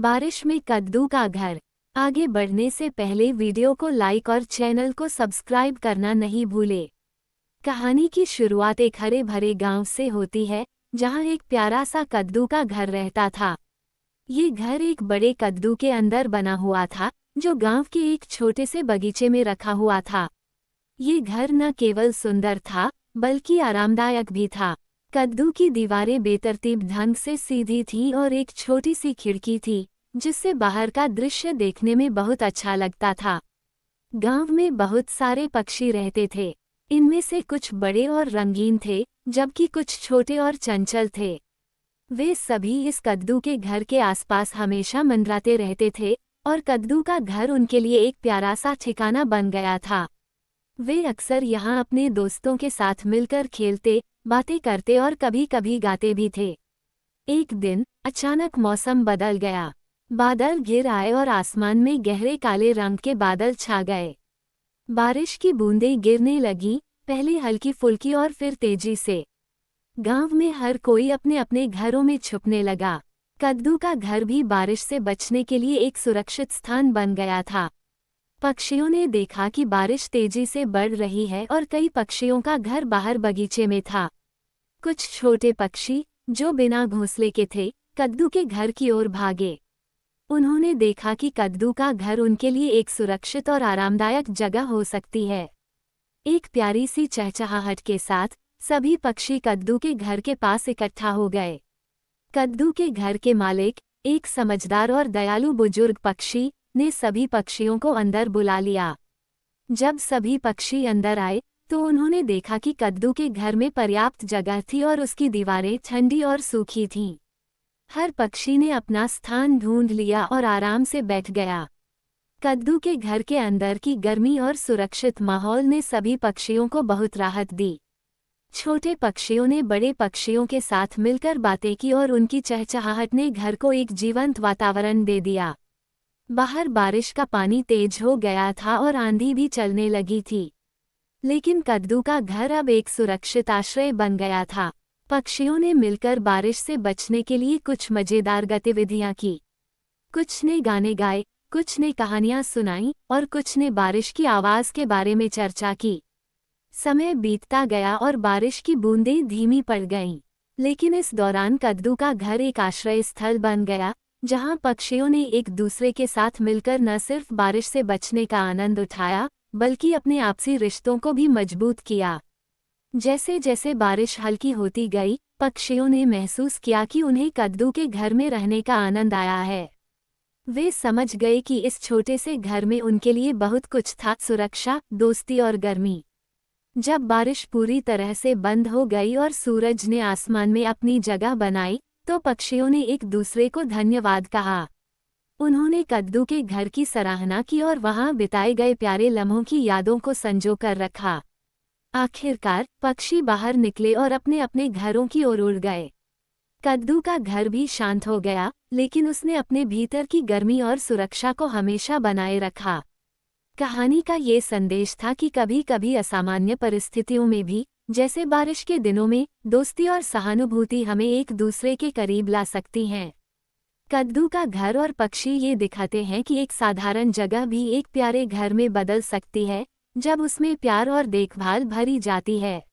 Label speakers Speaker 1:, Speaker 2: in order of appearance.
Speaker 1: बारिश में कद्दू का घर। आगे बढ़ने से पहले वीडियो को लाइक और चैनल को सब्सक्राइब करना नहीं भूले। कहानी की शुरुआत एक हरे भरे गांव से होती है, जहां एक प्यारा सा कद्दू का घर रहता था। ये घर एक बड़े कद्दू के अंदर बना हुआ था, जो गांव के एक छोटे से बगीचे में रखा हुआ था। ये घर न केवल सुंदर था, बल्कि आरामदायक भी था। कद्दू की दीवारें बेतरतीब ढंग से सीधी थीं और एक छोटी सी खिड़की थी, जिससे बाहर का दृश्य देखने में बहुत अच्छा लगता था। गांव में बहुत सारे पक्षी रहते थे। इनमें से कुछ बड़े और रंगीन थे, जबकि कुछ छोटे और चंचल थे। वे सभी इस कद्दू के घर के आसपास हमेशा मंडराते रहते थे, और कद्दू का घर उनके लिए एक प्यारा सा ठिकाना बन गया था। वे अक्सर यहाँ अपने दोस्तों के साथ मिलकर खेलते, बातें करते और कभी-कभी गाते भी थे। एक दिन अचानक मौसम बदल गया। बादल घिर आए और आसमान में गहरे काले रंग के बादल छा गए। बारिश की बूंदें गिरने लगीं, पहले हल्की फुल्की और फिर तेजी से। गांव में हर कोई अपने अपने घरों में छुपने लगा। कद्दू का घर भी बारिश से बचने के लिए एक सुरक्षित स्थान बन गया था। पक्षियों ने देखा कि बारिश तेजी से बढ़ रही है और कई पक्षियों का घर बाहर बगीचे में था। कुछ छोटे पक्षी, जो बिना घोंसले के थे, कद्दू के घर की ओर भागे। उन्होंने देखा कि कद्दू का घर उनके लिए एक सुरक्षित और आरामदायक जगह हो सकती है। एक प्यारी सी चहचहाहट के साथ सभी पक्षी कद्दू के घर के पास इकट्ठा हो गए। कद्दू के घर के मालिक, एक समझदार और दयालु बुजुर्ग पक्षी, ने सभी पक्षियों को अंदर बुला लिया। जब सभी पक्षी अंदर आए, तो उन्होंने देखा कि कद्दू के घर में पर्याप्त जगह थी और उसकी दीवारें ठंडी और सूखी थीं। हर पक्षी ने अपना स्थान ढूंढ लिया और आराम से बैठ गया। कद्दू के घर के अंदर की गर्मी और सुरक्षित माहौल ने सभी पक्षियों को बहुत राहत दी। छोटे पक्षियों ने बड़े पक्षियों के साथ मिलकर बातें की और उनकी चहचहाहट ने घर को एक जीवंत वातावरण दे दिया। बाहर बारिश का पानी तेज हो गया था और आंधी भी चलने लगी थी, लेकिन कद्दू का घर अब एक सुरक्षित आश्रय बन गया था। पक्षियों ने मिलकर बारिश से बचने के लिए कुछ मजेदार गतिविधियां की। कुछ ने गाने गाए, कुछ ने कहानियां सुनाईं और कुछ ने बारिश की आवाज के बारे में चर्चा की। समय बीतता गया और बारिश की बूंदें धीमी पड़ गईं, लेकिन इस दौरान कद्दू का घर एक आश्रय स्थल बन गया, जहां पक्षियों ने एक दूसरे के साथ मिलकर न सिर्फ बारिश से बचने का आनंद उठाया, बल्कि अपने आपसी रिश्तों को भी मजबूत किया। जैसे जैसे बारिश हल्की होती गई, पक्षियों ने महसूस किया कि उन्हें कद्दू के घर में रहने का आनंद आया है। वे समझ गए कि इस छोटे से घर में उनके लिए बहुत कुछ था, सुरक्षा, दोस्ती और गर्मी। जब बारिश पूरी तरह से बंद हो गई और सूरज ने आसमान में अपनी जगह बनाई, तो पक्षियों ने एक दूसरे को धन्यवाद कहा। उन्होंने कद्दू के घर की सराहना की और वहां बिताए गए प्यारे लम्हों की यादों को संजो कर रखा। आखिरकार पक्षी बाहर निकले और अपने अपने घरों की ओर उड़ गए। कद्दू का घर भी शांत हो गया, लेकिन उसने अपने भीतर की गर्मी और सुरक्षा को हमेशा बनाए रखा। कहानी का ये संदेश था कि कभी कभी असामान्य परिस्थितियों में भी, जैसे बारिश के दिनों में, दोस्ती और सहानुभूति हमें एक दूसरे के करीब ला सकती हैं। कद्दू का घर और पक्षी ये दिखाते हैं कि एक साधारण जगह भी एक प्यारे घर में बदल सकती है, जब उसमें प्यार और देखभाल भरी जाती है।